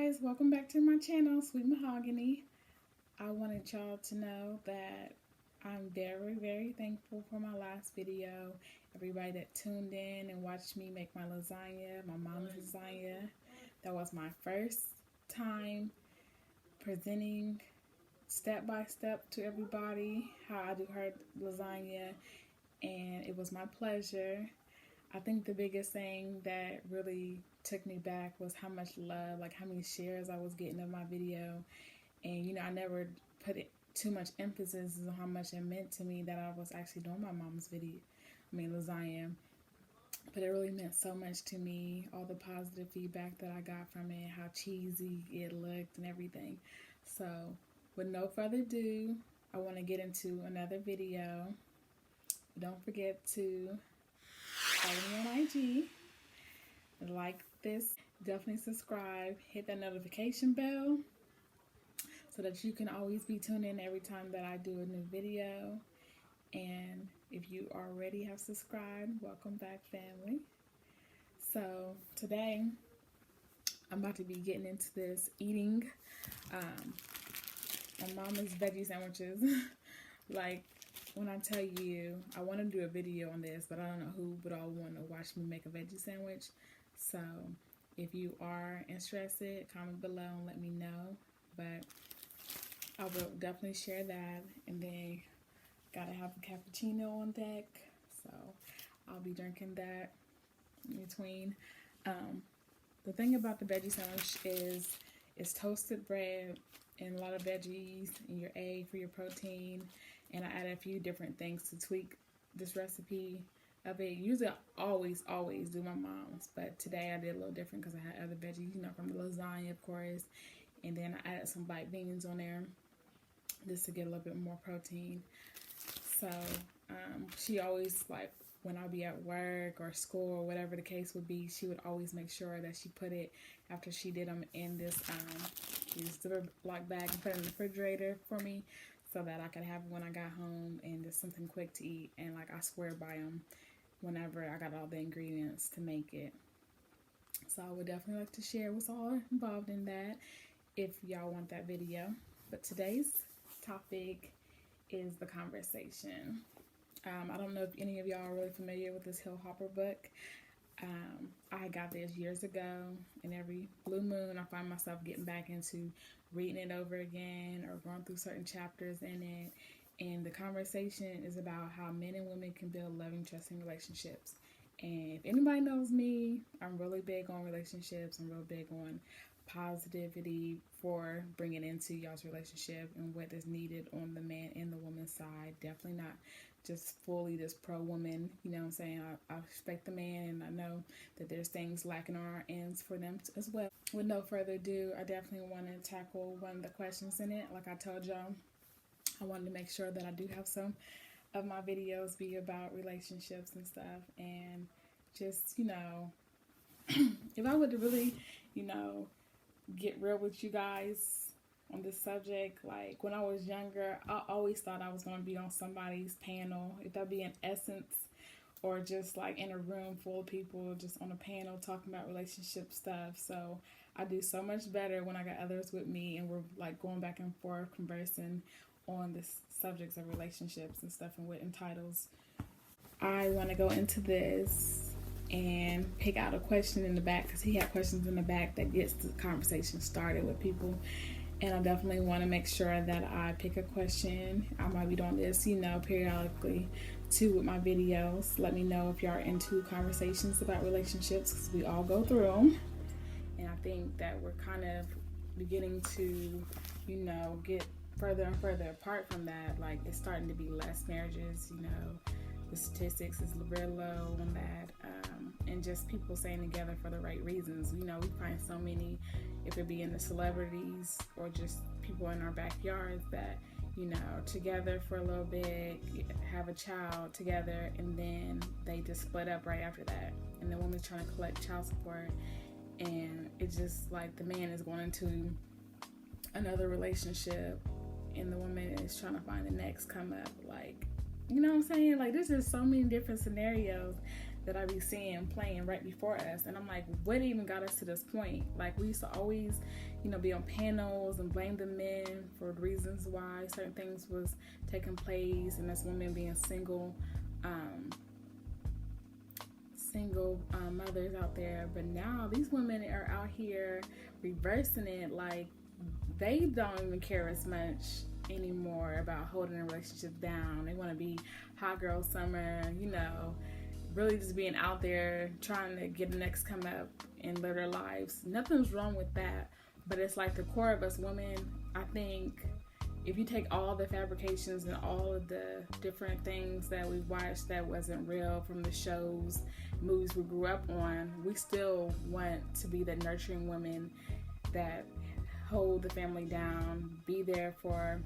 guys, welcome back to my channel, Sweet Mahogany. I wanted y'all to know that I'm very, very thankful for my last video. Everybody that tuned in and watched me make my lasagna, my mom's lasagna. That was my first time presenting step by step to everybody how I do her lasagna, and it was my pleasure. I think the biggest thing that really took me back was how much love, like how many shares I was getting of my video. And I never put it too much emphasis on how much it meant to me that I was actually doing my mom's lasagna. But it really meant so much to me, all the positive feedback that I got from it, how cheesy it looked and everything. So with no further ado, I want to get into another video. Don't forget to follow me on IG, like this, definitely subscribe, hit that notification bell so that you can always be tuned in every time that I do a new video. And if you already have subscribed, welcome back, family. So today I'm about to be getting into this eating my mama's veggie sandwiches. Like, when I tell you, I want to do a video on this, but I don't know who would all want to watch me make a veggie sandwich. So if you are interested, comment below and let me know. But I will definitely share that. And then gotta have a cappuccino on deck, so I'll be drinking that in between. The thing about the veggie sandwich is it's toasted bread and a lot of veggies and your egg for your protein. And I added a few different things to tweak this recipe of it. Usually I always do my mom's, but today I did a little different because I had other veggies, from the lasagna, of course. And then I added some baked beans on there just to get a little bit more protein. So she always, like, when I'll be at work or school or whatever the case would be, she would always make sure that she put it, after she did them, in this Ziploc bag and put it in the refrigerator for me, so that I could have it when I got home and just something quick to eat. And like, I swear by them whenever I got all the ingredients to make it. So I would definitely like to share what's all involved in that if y'all want that video. But today's topic is the conversation. I don't know if any of y'all are really familiar with this Hill Hopper book. I got this years ago, and every blue moon I find myself getting back into reading it over again or going through certain chapters in it. And the conversation is about how men and women can build loving, trusting relationships. And if anybody knows me, I'm really big on relationships. I'm real big on positivity for bringing into y'all's relationship and what is needed on the man and the woman's side. Definitely not just fully this pro-woman, you know what I'm saying? I respect the man, and I know that there's things lacking on our ends for them as well. With no further ado, I definitely want to tackle one of the questions in it. Like I told y'all, I wanted to make sure that I do have some of my videos be about relationships and stuff, and just, if I would really, get real with you guys on this subject. Like, when I was younger, I always thought I was going to be on somebody's panel, if that be in Essence or just like in a room full of people just on a panel talking about relationship stuff. So I do so much better when I got others with me and we're like going back and forth conversing on the subjects of relationships and stuff, and what entitles. I want to go into this and pick out a question in the back, because he had questions in the back that gets the conversation started with people. And I definitely want to make sure that I pick a question. I might be doing this, periodically too with my videos. Let me know if y'all are into conversations about relationships, because we all go through them. And I think that we're kind of beginning to, get further and further apart from that. Like, it's starting to be less marriages, the statistics is very low on that, and just people staying together for the right reasons. We find so many, if it be in the celebrities or just people in our backyards, that together for a little bit, have a child together, and then they just split up right after that, and the woman's trying to collect child support, and it's just like the man is going into another relationship and the woman is trying to find the next come up. Like, you know what I'm saying? Like, there's just so many different scenarios that I be seeing playing right before us. And I'm like, what even got us to this point? Like, we used to always, be on panels and blame the men for the reasons why certain things was taking place, and as women being single mothers out there. But now these women are out here reversing it. Like, they don't even care as much anymore about holding a relationship down. They want to be hot girl summer, really just being out there trying to get the next come up and live their lives. Nothing's wrong with that, but it's like the core of us women. I think if you take all the fabrications and all of the different things that we've watched that wasn't real from the shows, movies we grew up on, we still want to be the nurturing women that hold the family down, be there for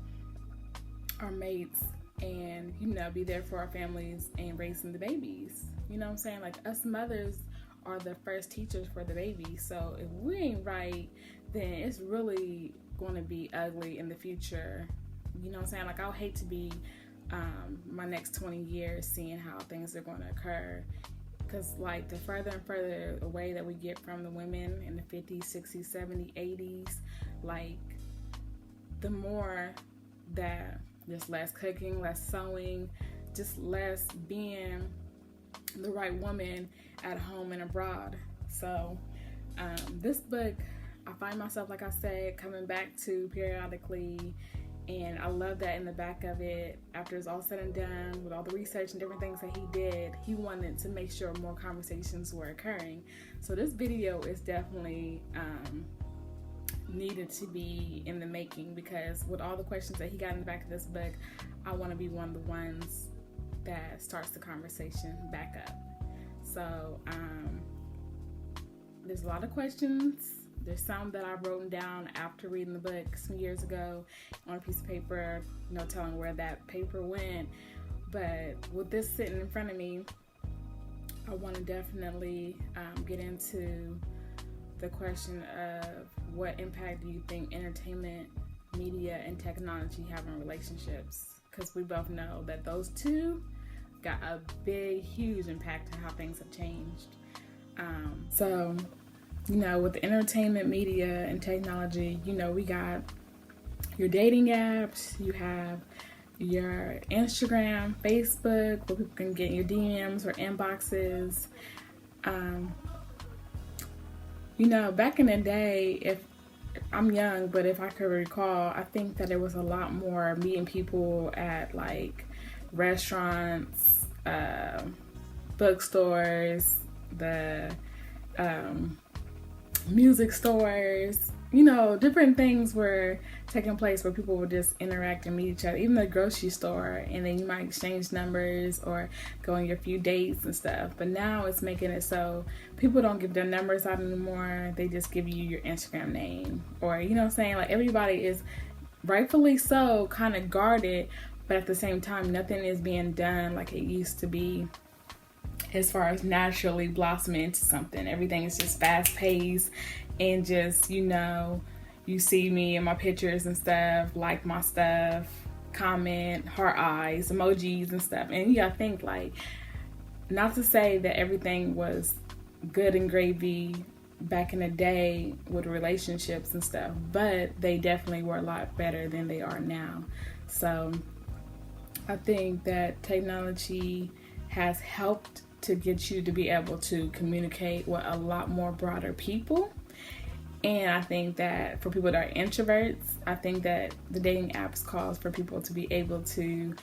our mates, and be there for our families and raising the babies. You know what I'm saying? Like, us mothers are the first teachers for the baby. So if we ain't right, then it's really going to be ugly in the future. You know what I'm saying? Like, I'll hate to be my next 20 years seeing how things are going to occur, because like the further and further away that we get from the women in the 50s, 60s, 70s, 80s, like the more that just less cooking, less sewing, just less being the right woman at home and abroad. So this book, I find myself, like I said, coming back to periodically, and I love that in the back of it, after it's all said and done, with all the research and different things that he did, he wanted to make sure more conversations were occurring. So this video is definitely needed to be in the making, because with all the questions that he got in the back of this book, I want to be one of the ones that starts the conversation back up. So there's a lot of questions. There's some that I wrote down after reading the book some years ago on a piece of paper, telling where that paper went. But with this sitting in front of me, I want to definitely get into the question of what impact do you think entertainment, media, and technology have on relationships? Because we both know that those two got a big, huge impact on how things have changed. With the entertainment, media, and technology, we got your dating apps, you have your Instagram, Facebook, where people can get your DMs or inboxes. Back in the day, if I'm young, but if I could recall, I think that it was a lot more meeting people at like restaurants, bookstores, the music stores, different things were taking place where people would just interact and meet each other, even the grocery store, and then you might exchange numbers or go on your few dates and stuff. But now it's making it so people don't give their numbers out anymore. They just give you your Instagram name, or like everybody is rightfully so kind of guarded, but at the same time nothing is being done like it used to be as far as naturally blossoming into something. Everything is just fast paced, and just you see me in my pictures and stuff, like my stuff, comment, heart eyes, emojis and stuff. And I think, like, not to say that everything was good and gravy back in the day with relationships and stuff, but they definitely were a lot better than they are now. So I think that technology has helped to get you to be able to communicate with a lot more broader people. And I think that for people that are introverts, I think that the dating apps calls for people to be able to,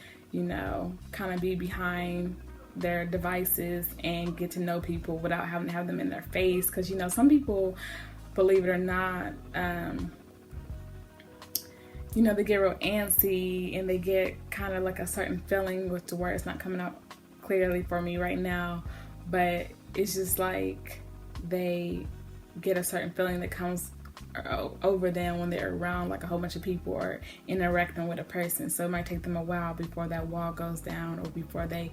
kind of be behind their devices and get to know people without having to have them in their face. Because, some people, believe it or not, they get real antsy and they get kind of like a certain feeling with the word. It's not coming out clearly for me right now, but it's just like they get a certain feeling that comes over them when they're around like a whole bunch of people or interacting with a person. So it might take them a while before that wall goes down, or before they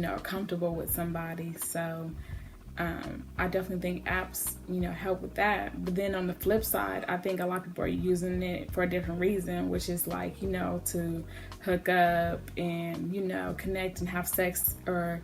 are comfortable with somebody. So I definitely think apps help with that. But then on the flip side, I think a lot of people are using it for a different reason, which is like to hook up and connect and have sex, or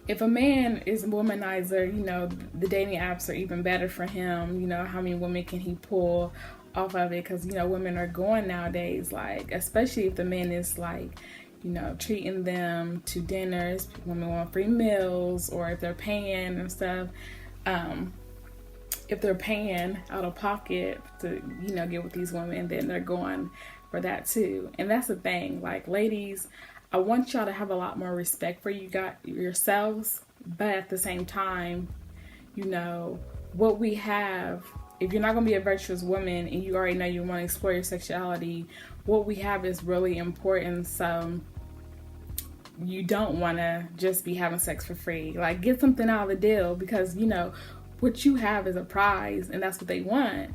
if a man is a womanizer, you know, the dating apps are even better for him. You know, how many women can he pull off of it? Because, you know, women are going nowadays, like, especially if the man is like, you know, treating them to dinners, women want free meals, or if they're paying and stuff. If they're paying out of pocket to, you know, get with these women, then they're going for that too. And that's the thing, like, ladies, I want y'all to have a lot more respect for yourselves, but at the same time, you know, what we have, if you're not going to be a virtuous woman and you already know you want to explore your sexuality, what we have is really important. So you don't want to just be having sex for free. Like, get something out of the deal, because, you know, what you have is a prize, and that's what they want.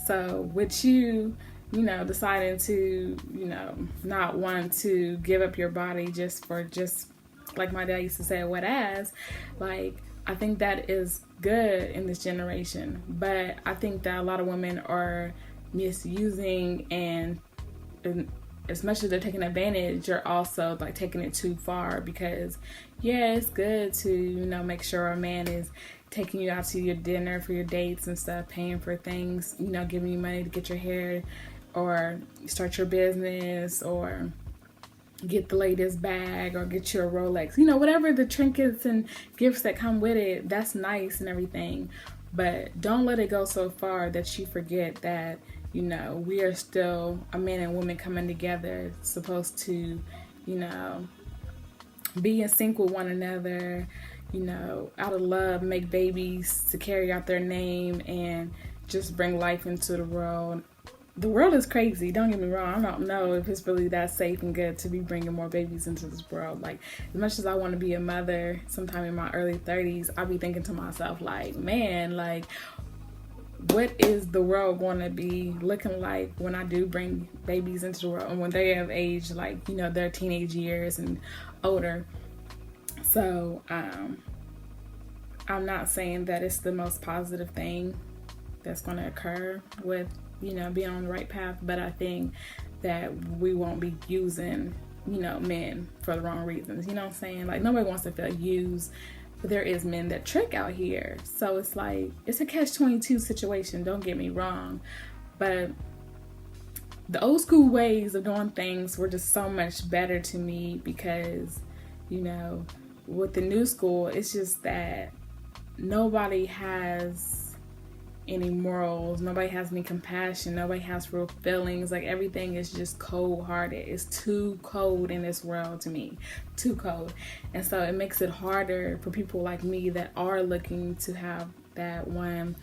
So with you, you know, deciding to, you know, not want to give up your body just like my dad used to say, wet ass, like, I think that is good in this generation. But I think that a lot of women are misusing, and as much as they're taking advantage, you're also like taking it too far. Because yeah, it's good to, you know, make sure a man is taking you out to your dinner for your dates and stuff, paying for things, you know, giving you money to get your hair or start your business or get the latest bag or get you a Rolex, you know, whatever the trinkets and gifts that come with it, that's nice and everything. But don't let it go so far that you forget that, you know, we are still a man and woman coming together, supposed to, you know, be in sync with one another, you know, out of love, make babies to carry out their name and just bring life into the world. The world is crazy, don't get me wrong. I don't know if it's really that safe and good to be bringing more babies into this world. Like, as much as I want to be a mother sometime in my early 30s, I'll be thinking to myself, like, man, like, what is the world going to be looking like when I do bring babies into the world and when they have age, like, you know, their teenage years and older. So I'm not saying that it's the most positive thing that's going to occur with, you know, being on the right path, but I think that we won't be using, you know, men for the wrong reasons. You know what I'm saying? Like, nobody wants to feel used, but there is men that trick out here. So it's like, it's a catch-22 situation, don't get me wrong, but the old school ways of doing things were just so much better to me, because, you know, with the new school, it's just that nobody has any morals, nobody has any compassion, nobody has real feelings. Like, everything is just cold-hearted. It's too cold in this world to me, too cold. And so it makes it harder for people like me that are looking to have that one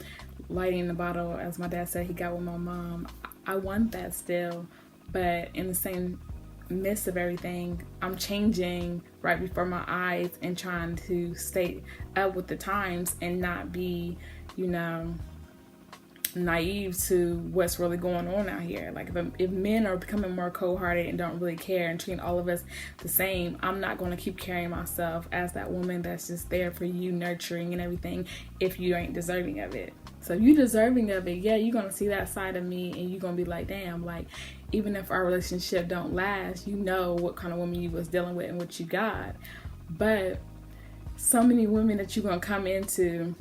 lighting in the bottle, as my dad said he got with my mom. I want that still, but in the same midst of everything, I'm changing right before my eyes and trying to stay up with the times and not be, you know, naive to what's really going on out here. Like, if men are becoming more cold-hearted and don't really care and treating all of us the same, I'm not going to keep carrying myself as that woman that's just there for you, nurturing and everything, if you ain't deserving of it. So if you're deserving of it, yeah, you're going to see that side of me, and you're going to be like, damn, like, even if our relationship don't last, you know what kind of woman you was dealing with and what you got. But so many women that you're going to come into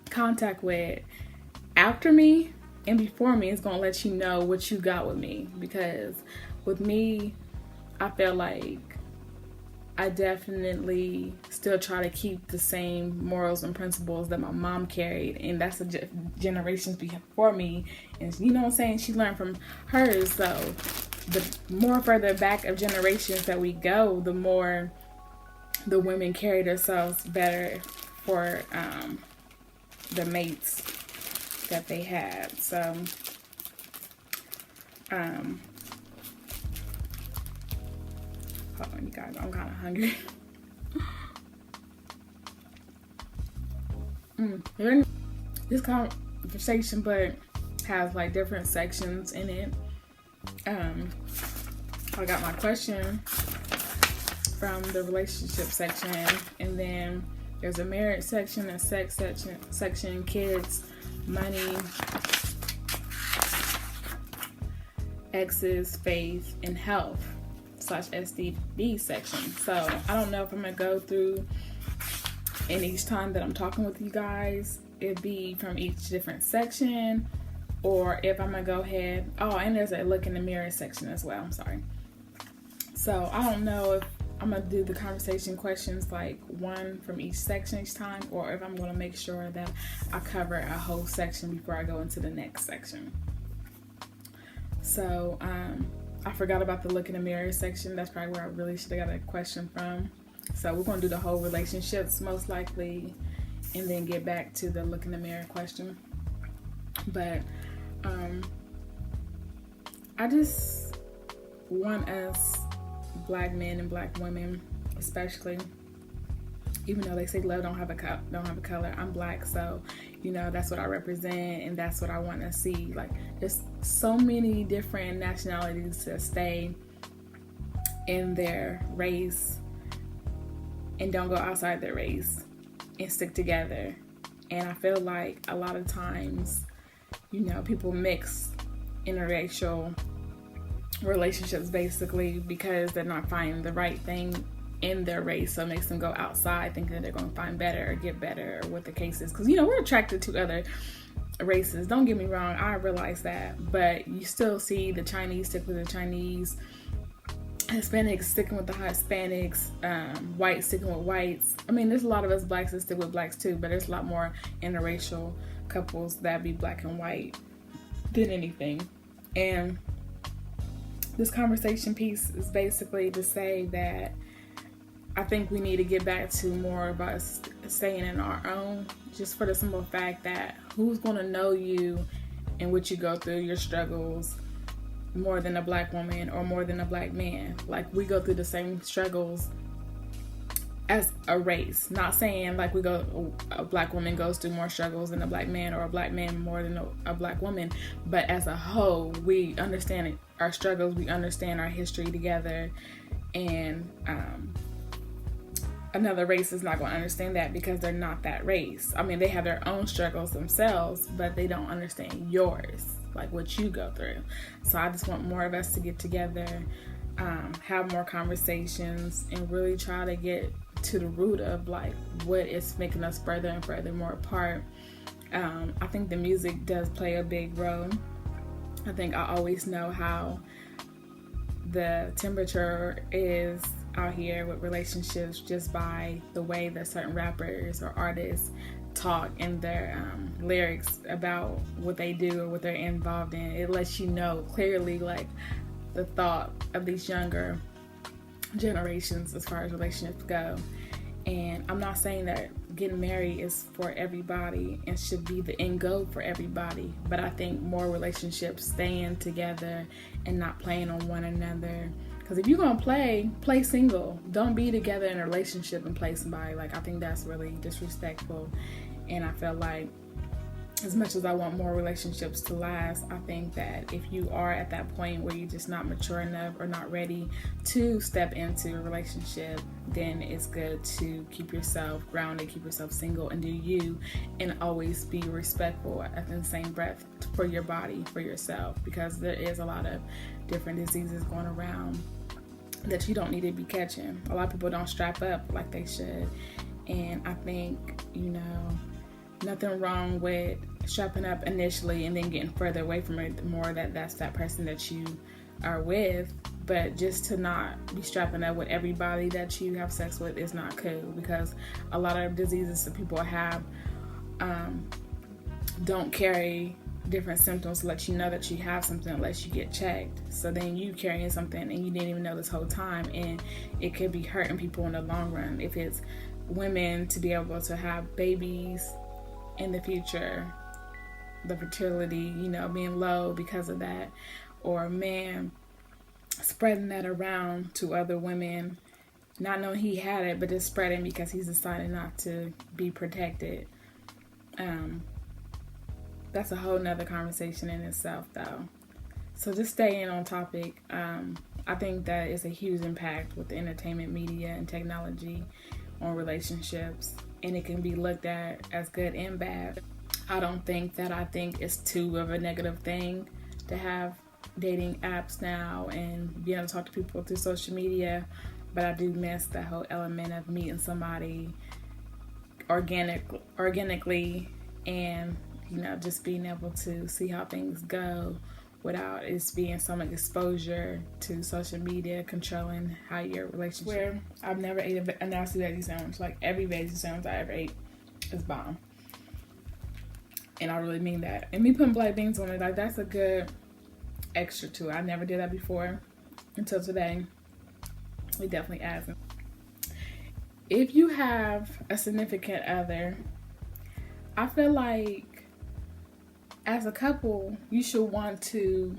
contact with after me and before me is going to let you know what you got with me. Because with me, I feel like I definitely still try to keep the same morals and principles that my mom carried, and that's the generations before me. And you know what I'm saying, she learned from hers. So the more further back of generations that we go, the more the women carry themselves better for the mates that they had. So hold on, you guys, I'm kind of hungry. This conversation but has like different sections in it. I got my question from the relationship section, and then there's a marriage section, a sex section, kids, money, exes, faith, and health / STD section. So I don't know if I'm gonna go through And each time that I'm talking with you guys, it'd be from each different section, or if I'm gonna go ahead. Oh, and there's a look in the mirror section as well. I'm sorry. So I don't know if I'm gonna do the conversation questions like one from each section each time, or if I'm gonna make sure that I cover a whole section before I go into the next section. So I forgot about the look in the mirror section. That's probably where I really should have got a question from. So we're gonna do the whole relationships most likely, and then get back to the look in the mirror question. But I just want us Black men and Black women, especially, even though they say love don't have a color, I'm Black, so that's what I represent, and that's what I want to see. Like, there's so many different nationalities to stay in their race and don't go outside their race and stick together. And I feel like a lot of times, people mix interracial relationships basically because they're not finding the right thing in their race, so it makes them go outside thinking that they're going to find better or get better, or what the case is. Because we're attracted to other races, don't get me wrong, I realize that, but you still see the Chinese stick with the Chinese, Hispanics sticking with the Hispanics, whites sticking with whites. I mean, there's a lot of us Blacks that stick with Blacks too, but there's a lot more interracial couples that be Black and white than anything. And this conversation piece is basically to say that I think we need to get back to more of us staying in our own, just for the simple fact that who's going to know you and what you go through, your struggles, more than a Black woman or more than a Black man. Like, we go through the same struggles as a race. Not saying like a Black woman goes through more struggles than a Black man, or a Black man more than a Black woman, but as a whole, we understand our struggles, we understand our history together, and another race is not going to understand that because they're not that race. I mean, they have their own struggles themselves, but they don't understand yours, like what you go through. So I just want more of us to get together, have more conversations, and really try to get to the root of like what is making us further and further more apart. I think the music does play a big role. I think I always know how the temperature is out here with relationships just by the way that certain rappers or artists talk in their lyrics about what they do or what they're involved in. It lets you know clearly like the thought of these younger generations as far as relationships go. And I'm not saying that getting married is for everybody and should be the end goal for everybody, but I think more relationships staying together and not playing on one another. Because if you're going to play single. Don't be together in a relationship and play somebody. Like, I think that's really disrespectful. And I feel like as much as I want more relationships to last, I think that if you are at that point where you're just not mature enough or not ready to step into a relationship, then it's good to keep yourself grounded, keep yourself single, and do you, and always be respectful at the same breath for your body, for yourself, because there is a lot of different diseases going around that you don't need to be catching. A lot of people don't strap up like they should, and I think, nothing wrong with strapping up initially and then getting further away from it the more that's that person that you are with. But just to not be strapping up with everybody that you have sex with is not cool, because a lot of diseases that people have don't carry different symptoms to let you know that you have something unless you get checked. So then you carrying something and you didn't even know this whole time, and it could be hurting people in the long run. If it's women to be able to have babies in the future, the fertility, being low because of that, or a man spreading that around to other women, not knowing he had it, but just spreading because he's decided not to be protected. That's a whole nother conversation in itself, though. So just staying on topic, I think that is a huge impact with the entertainment media and technology on relationships, and it can be looked at as good and bad. I think it's too of a negative thing to have dating apps now and being able to talk to people through social media, but I do miss the whole element of meeting somebody organically, and just being able to see how things go without it being so much exposure to social media controlling how your relationship. Where I've never ate a nasty veggie sandwich. Like, every veggie sandwich I ever ate is bomb, and I really mean that. And me putting black beans on it, like, that's a good extra too. I never did that before until today. It definitely adds. If you have a significant other, I feel like as a couple, you should want to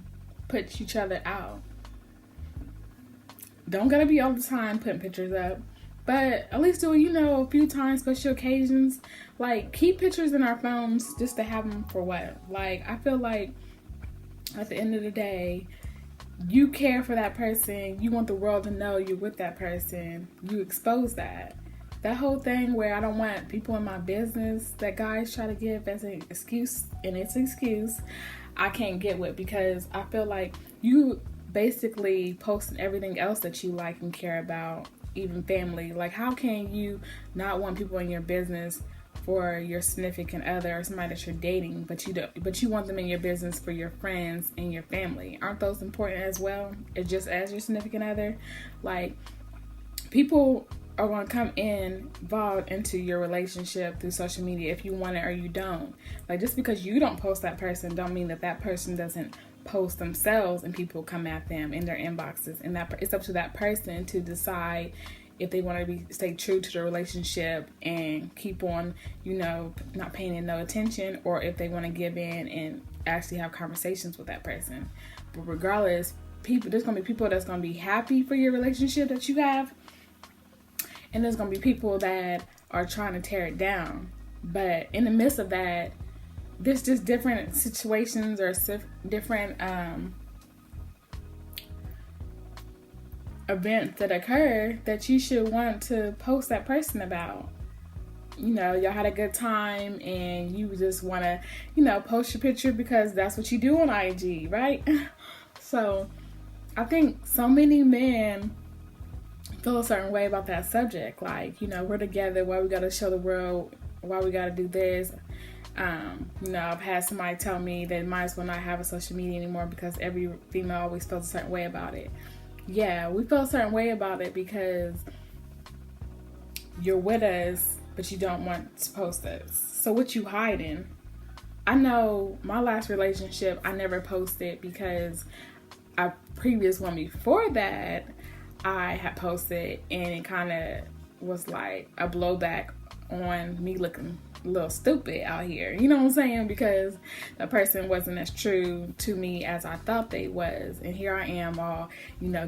put each other out. Don't gotta be all the time putting pictures up, but at least do it, a few times, special occasions. Like, keep pictures in our phones just to have them for what? Like, I feel like at the end of the day, you care for that person. You want the world to know you're with that person. You expose that. That whole thing where I don't want people in my business that guys try to give as an excuse, and it's an excuse, I can't get with, because I feel like you basically posting everything else that you like and care about, even family. Like, how can you not want people in your business for your significant other or somebody that you're dating, but you want them in your business for your friends and your family? Aren't those important as well? It's just as your significant other. Like, people are going to come involved into your relationship through social media if you want it or you don't. Like, just because you don't post that person don't mean that that person doesn't post themselves and people come at them in their inboxes. And that it's up to that person to decide if they want to stay true to the relationship and keep on, not paying it no attention, or if they want to give in and actually have conversations with that person. But regardless, there's going to be people that's going to be happy for your relationship that you have, and there's going to be people that are trying to tear it down. But in the midst of that, there's just different situations or different events that occur that you should want to post that person about. Y'all had a good time and you just want to, post your picture because that's what you do on IG, right? So I think so many men feel a certain way about that subject. Like, we're together, why we gotta show the world, why we gotta do this. I've had somebody tell me they might as well not have a social media anymore because every female always feels a certain way about it. Yeah, we feel a certain way about it because you're with us, but you don't want to post us. So what you hiding? I know my last relationship, I never posted because a previous one before that, I had posted, and it kind of was like a blowback on me looking a little stupid out here. You know what I'm saying? Because the person wasn't as true to me as I thought they was. And here I am all,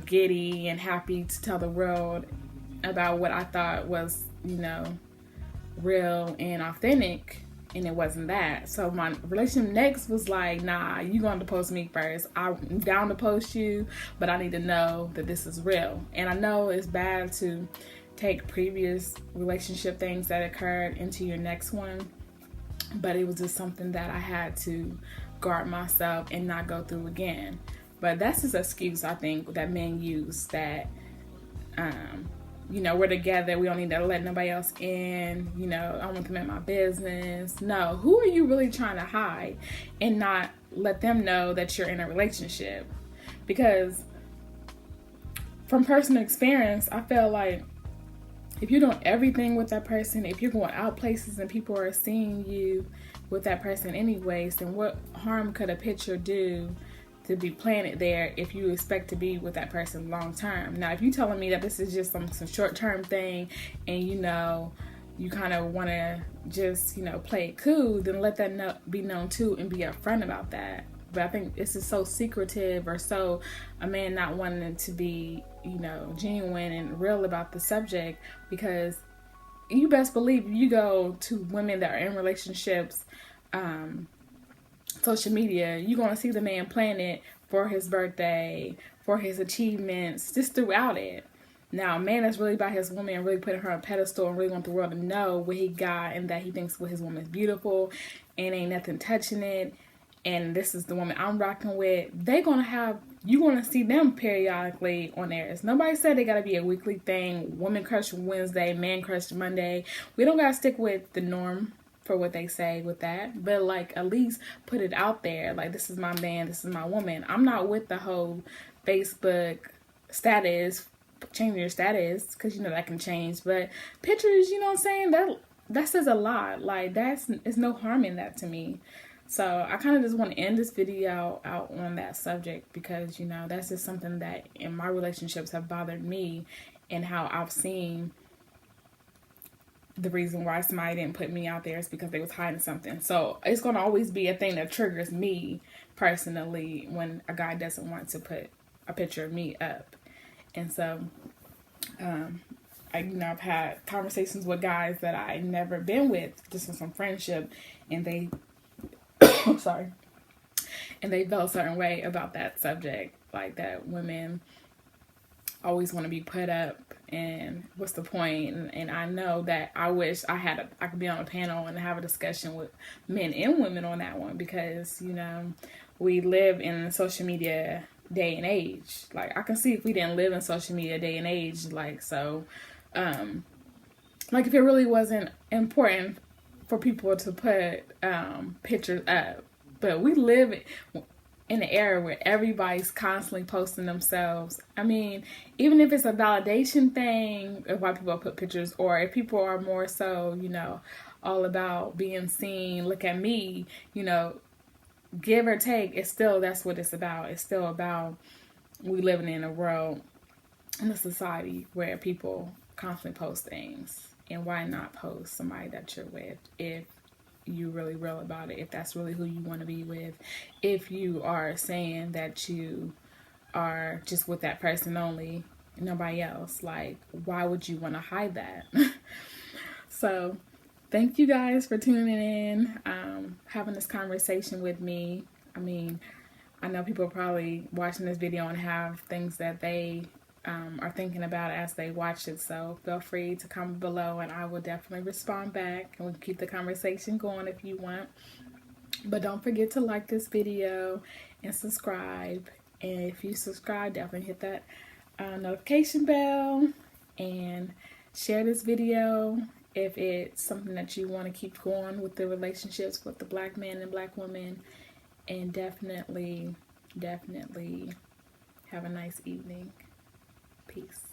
giddy and happy to tell the world about what I thought was, real and authentic. And it wasn't that. So my relationship next was like, nah, you going to post me first. I'm down to post you, but I need to know that this is real. And I know it's bad to take previous relationship things that occurred into your next one, but it was just something that I had to guard myself and not go through again. But that's just an excuse, I think, that men use, that we're together, we don't need to let nobody else in, I want them in my business. No, who are you really trying to hide and not let them know that you're in a relationship? Because from personal experience, I feel like if you're doing everything with that person, if you're going out places and people are seeing you with that person anyways, then what harm could a picture do to be planted there if you expect to be with that person long term? Now, if you're telling me that this is just some short term thing and you kind of want to just play it cool, then let that be known too and be upfront about that. But I think this is so secretive, or so a man not wanting to be genuine and real about the subject, because you best believe if you go to women that are in relationships, social media, you're going to see the man plan it for his birthday, for his achievements, just throughout it. Now, a man that's really about his woman and really putting her on a pedestal and really want the world to know what he got and that he thinks his woman is beautiful and ain't nothing touching it, and this is the woman I'm rocking with, you're gonna see them periodically on theirs. Nobody said they gotta be a weekly thing. Woman crush Wednesday, man crush Monday. We don't gotta stick with the norm for what they say with that, but like at least put it out there. Like, this is my man, this is my woman. I'm not with the whole Facebook status, changing your status, because you know that can change. But pictures, you know what I'm saying, that says a lot. Like, there's no harm in that to me. So I kind of just want to end this video out on that subject, because, you know, that's just something that in my relationships have bothered me, and how I've seen the reason why somebody didn't put me out there is because they was hiding something. So it's going to always be a thing that triggers me personally when a guy doesn't want to put a picture of me up. And so, I've had conversations with guys that I never been with, just in some friendship, and they sorry, and they felt a certain way about that subject, like that women always want to be put up, and what's the point? And I know that I wish I could be on a panel and have a discussion with men and women on that one, because, you know, we live in social media day and age. Like, I can see if we didn't live in social media day and age, like, so like, if it really wasn't important for people to put pictures up. But we live in an era where everybody's constantly posting themselves. I mean, even if it's a validation thing of why people put pictures, or if people are more so, you know, all about being seen, look at me, you know, give or take, it's still, that's what it's about. It's still about, we living in a world, in a society where people constantly post things. And why not post somebody that you're with if you really real about it, if that's really who you want to be with, if you are saying that you are just with that person only, nobody else. Like, why would you want to hide that? So thank you guys for tuning in, having this conversation with me. I mean, I know people are probably watching this video and have things that they are thinking about as they watch it, so feel free to comment below and I will definitely respond back, and we can keep the conversation going if you want. But don't forget to like this video and subscribe, and if you subscribe, definitely hit that notification bell, and share this video if it's something that you want to keep going with the relationships with the black man and black woman. And definitely have a nice evening. Peace.